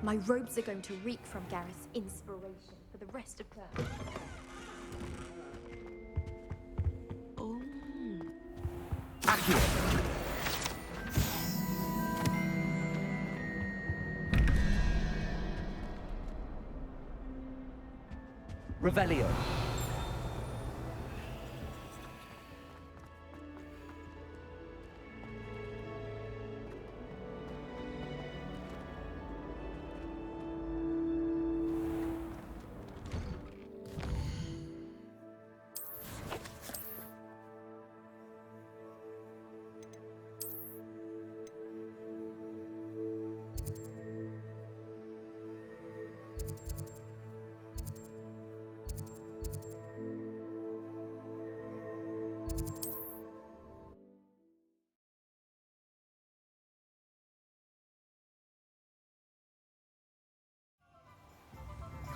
My robes are going to reek from Gareth's inspiration for the rest of term. Oh. Accio. Revelio.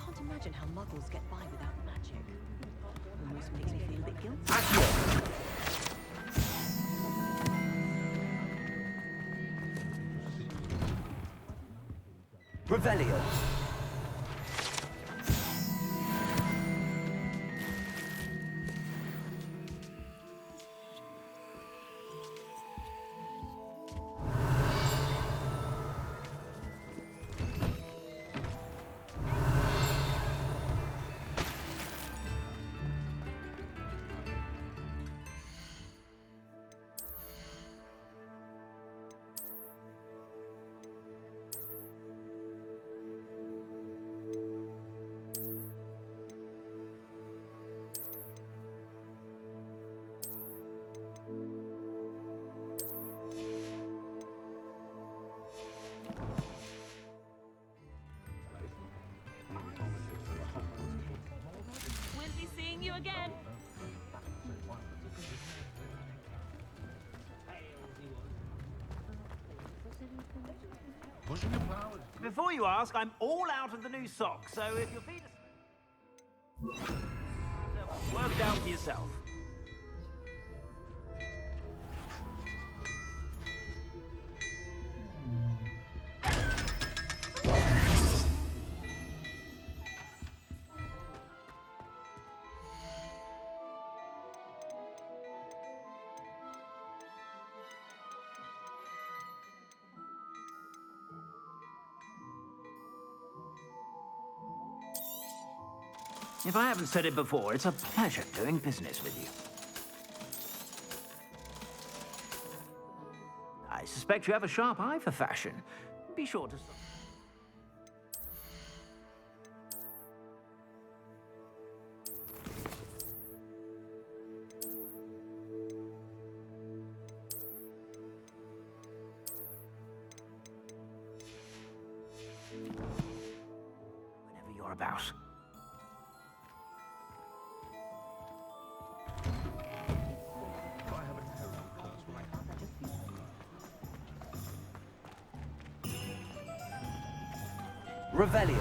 Can't imagine how muggles get by without magic. Almost makes me feel a bit guilty. Accio. Revelio. We'll be seeing you again. Before you ask, I'm all out of the new socks, so if your feet are... work it out for yourself. If I haven't said it before, it's a pleasure doing business with you. I suspect you have a sharp eye for fashion. Be sure to... whenever you're about. Revelio.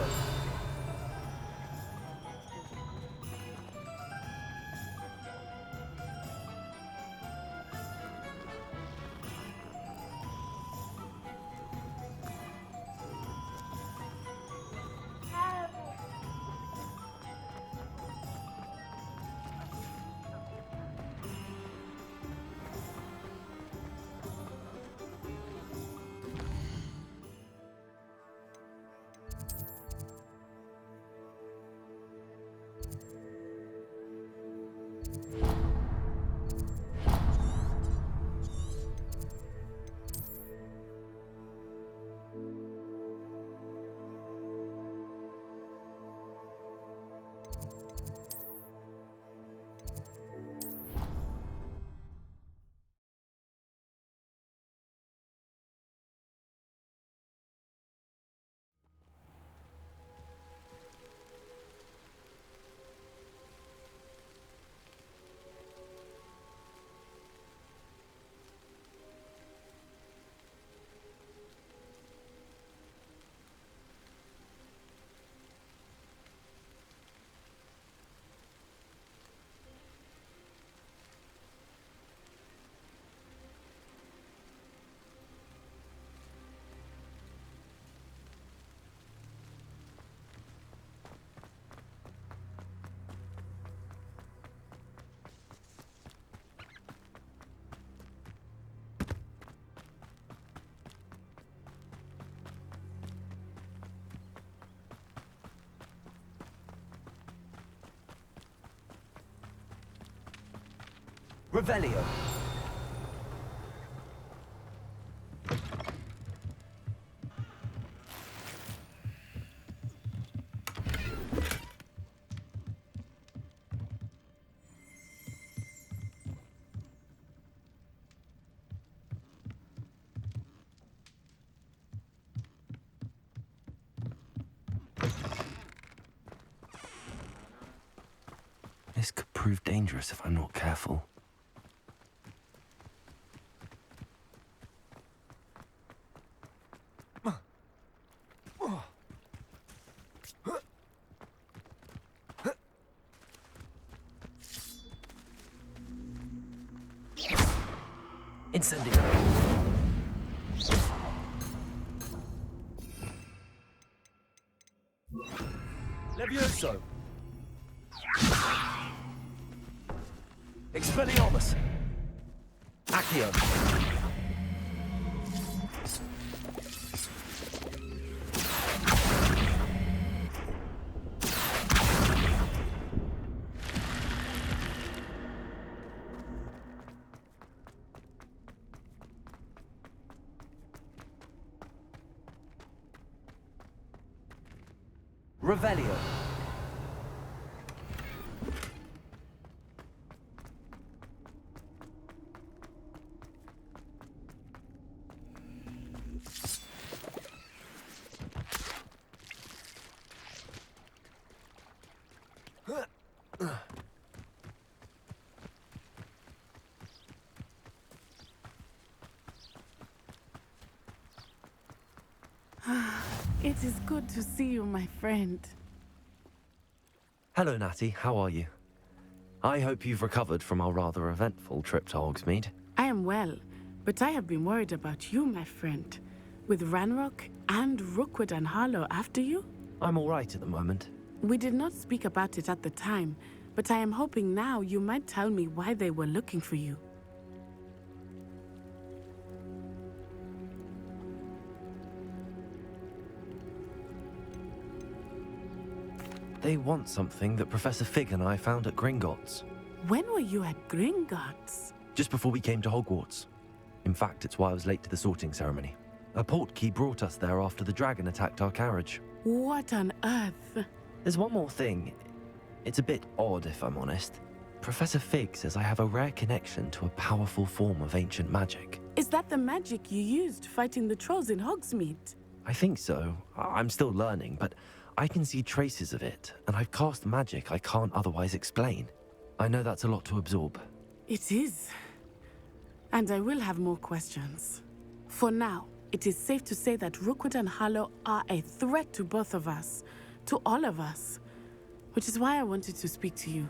Revelio. This could prove dangerous if I'm not careful. Incendio. Levioso. Expelliarmus. Accio. Revelio. It is good to see you, my friend. Hello, Natty. How are you? I hope you've recovered from our rather eventful trip to Hogsmeade. I am well, but I have been worried about you, my friend. With Ranrock and Rookwood and Harlow after you? I'm all right at the moment. We did not speak about it at the time, but I am hoping now you might tell me why they were looking for you. They want something that Professor Fig and I found at Gringotts. When were you at Gringotts? Just before we came to Hogwarts. In fact, it's why I was late to the sorting ceremony. A portkey brought us there after the dragon attacked our carriage. What on earth? There's one more thing. It's a bit odd, if I'm honest. Professor Fig says I have a rare connection to a powerful form of ancient magic. Is that the magic you used fighting the trolls in Hogsmeade? I think so. I'm still learning, but I can see traces of it, and I've cast magic I can't otherwise explain. I know that's a lot to absorb. It is. And I will have more questions. For now, it is safe to say that Rookwood and Harlow are a threat to both of us, to all of us, which is why I wanted to speak to you.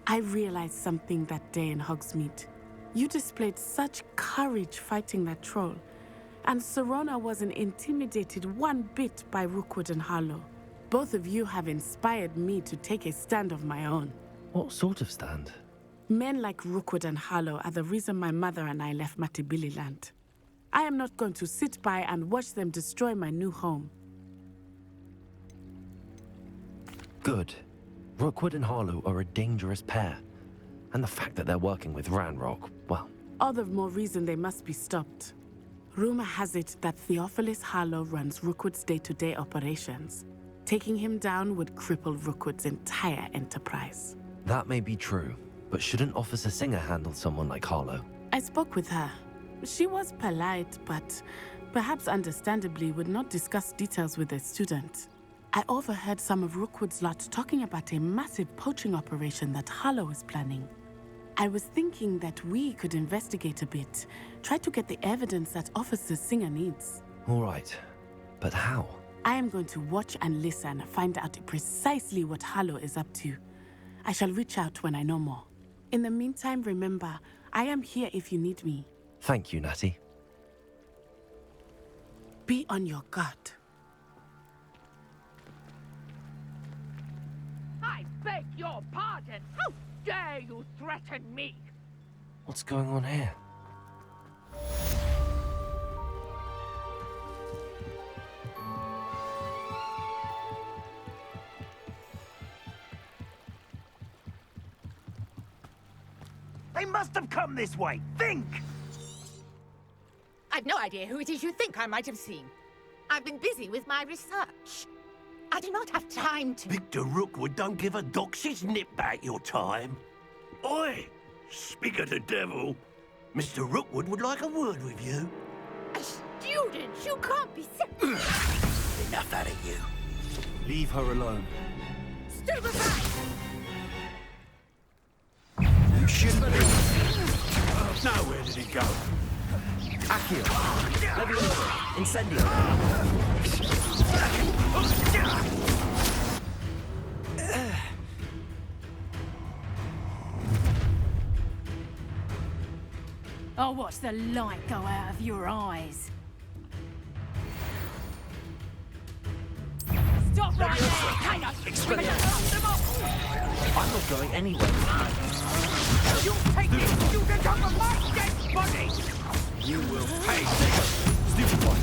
I realized something that day in Hogsmeade. You displayed such courage fighting that troll, and Serona wasn't intimidated one bit by Rookwood and Harlow. Both of you have inspired me to take a stand of my own. What sort of stand? Men like Rookwood and Harlow are the reason my mother and I left Matibili-land. I am not going to sit by and watch them destroy my new home. Good. Rookwood and Harlow are a dangerous pair. And the fact that they're working with Ranrock, well... All the more reason they must be stopped. Rumor has it that Theophilus Harlow runs Rookwood's day-to-day operations. Taking him down would cripple Rookwood's entire enterprise. That may be true, but shouldn't Officer Singer handle someone like Harlow? I spoke with her. She was polite, but perhaps understandably would not discuss details with a student. I overheard some of Rookwood's lot talking about a massive poaching operation that Harlow is planning. I was thinking that we could investigate a bit, try to get the evidence that Officer Singer needs. All right, but how? I am going to watch and listen, find out precisely what Harlow is up to. I shall reach out when I know more. In the meantime, remember, I am here if you need me. Thank you, Natty. Be on your guard. I beg your pardon! How dare you threaten me? What's going on here? They must have come this way. Think! I've no idea who it is you think I might have seen. I've been busy with my research. I do not have time to... Victor Rookwood don't give a doxy's nip back your time. Oi! Speak of the devil. Mr. Rookwood would like a word with you. A student? You can't be Enough out of you. Leave her alone. Stand aside! You shouldn't be. Now where did he go? Accio. Levioso. Incendio. I'll watch the light go out of your eyes. Stop right there! Kind of! I'm not going anywhere. You take this student off of my dead body! You will pay. Stupid one.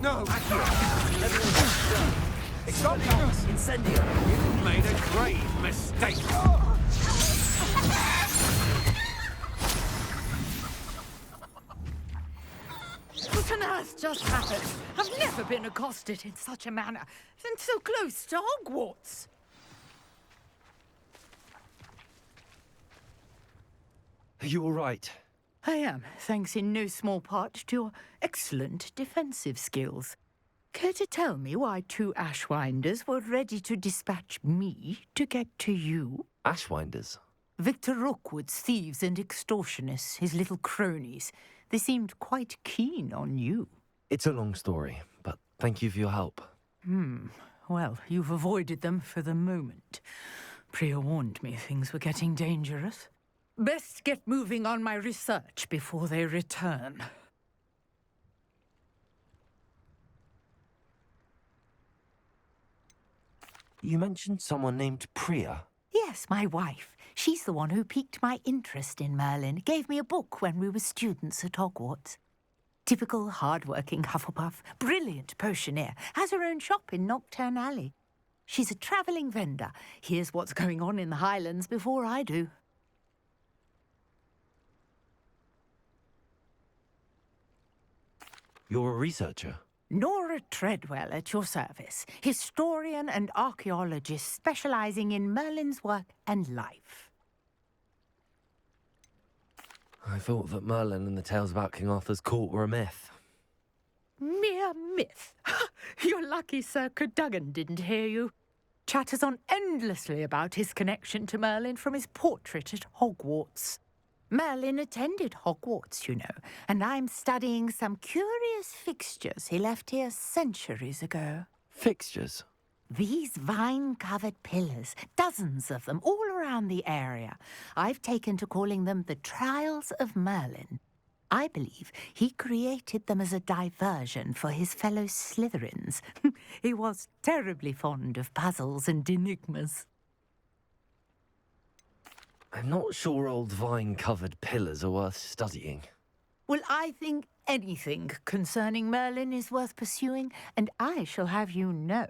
No. Stop now. Incendio. You made a grave mistake. What on earth just happened? I've never been accosted in such a manner, and so close to Hogwarts. Are you all right? I am, thanks in no small part to your excellent defensive skills. Care to tell me why 2 Ashwinders were ready to dispatch me to get to you? Ashwinders? Victor Rookwood's thieves and extortionists, his little cronies. They seemed quite keen on you. It's a long story, but thank you for your help. Well, you've avoided them for the moment. Priya warned me things were getting dangerous. Best get moving on my research before they return. You mentioned someone named Priya. Yes, my wife. She's the one who piqued my interest in Merlin. Gave me a book when we were students at Hogwarts. Typical hard-working Hufflepuff, brilliant potioneer, has her own shop in Knockturn Alley. She's a travelling vendor. Hears what's going on in the Highlands before I do. You're a researcher? Nora Treadwell at your service, historian and archaeologist specialising in Merlin's work and life. I thought that Merlin and the tales about King Arthur's court were a myth. Mere myth. You're lucky Sir Cadogan didn't hear you. Chatters on endlessly about his connection to Merlin from his portrait at Hogwarts. Merlin attended Hogwarts, you know, and I'm studying some curious fixtures he left here centuries ago. Fixtures? These vine-covered pillars, dozens of them, all around the area. I've taken to calling them the Trials of Merlin. I believe he created them as a diversion for his fellow Slytherins. He was terribly fond of puzzles and enigmas. I'm not sure old vine-covered pillars are worth studying. Well, I think anything concerning Merlin is worth pursuing, and I shall have you know,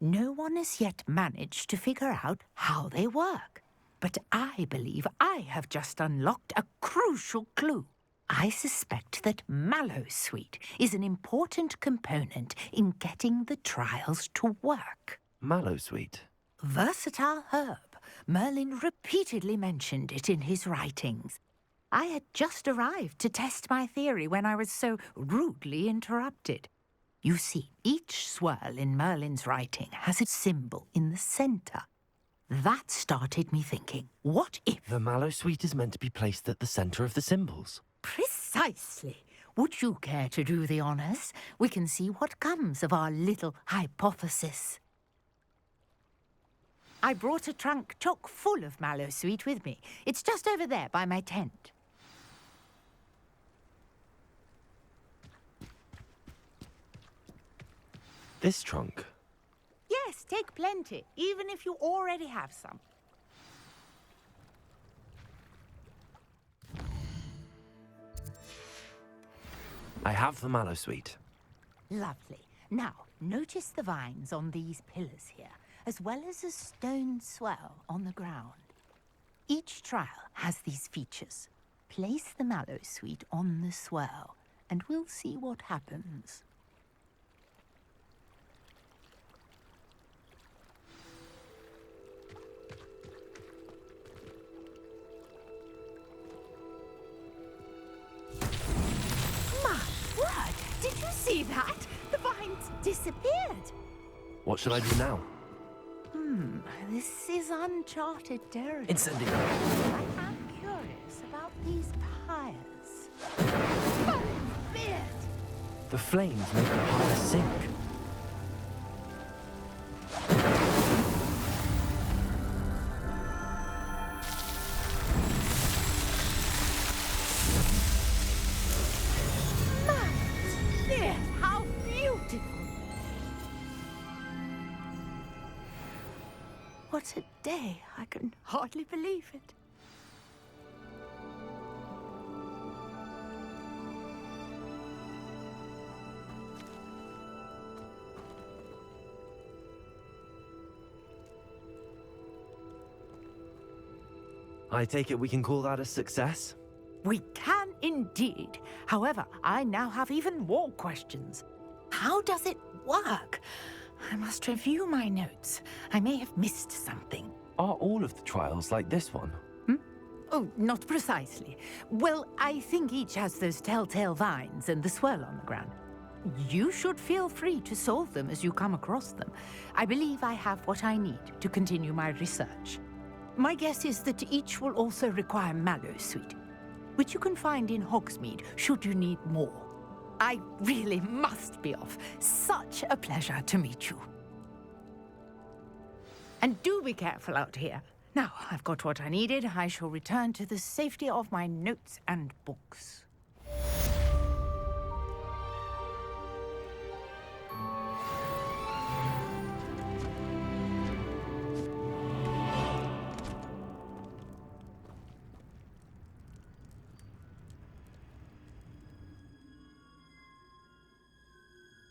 no one has yet managed to figure out how they work. But I believe I have just unlocked a crucial clue. I suspect that Mallowsweet is an important component in getting the trials to work. Mallowsweet? Versatile herb. Merlin repeatedly mentioned it in his writings. I had just arrived to test my theory when I was so rudely interrupted. You see, each swirl in Merlin's writing has a symbol in the centre. That started me thinking, what if... The Mallowsweet is meant to be placed at the centre of the symbols. Precisely. Would you care to do the honours? We can see what comes of our little hypothesis. I brought a trunk chock full of Mallowsweet with me. It's just over there by my tent. This trunk? Yes, take plenty, even if you already have some. I have the Mallowsweet. Lovely. Now, notice the vines on these pillars here, as well as a stone swell on the ground. Each trial has these features. Place the mallow sweet on the swirl, and we'll see what happens. My word! Did you see that? The vines disappeared. What should I do now? This is uncharted territory. Incendio. I am curious about these pyres. Beard! The flames make the pyre sink. Beard, how beautiful! What a day. I can hardly believe it. I take it we can call that a success? We can indeed. However, I now have even more questions. How does it work? I must review my notes. I may have missed something. Are all of the trials like this one? Oh, not precisely. Well, I think each has those telltale vines and the swirl on the ground. You should feel free to solve them as you come across them. I believe I have what I need to continue my research. My guess is that each will also require mallow sweet, which you can find in Hogsmeade should you need more. I really must be off. Such a pleasure to meet you. And do be careful out here. Now, I've got what I needed. I shall return to the safety of my notes and books.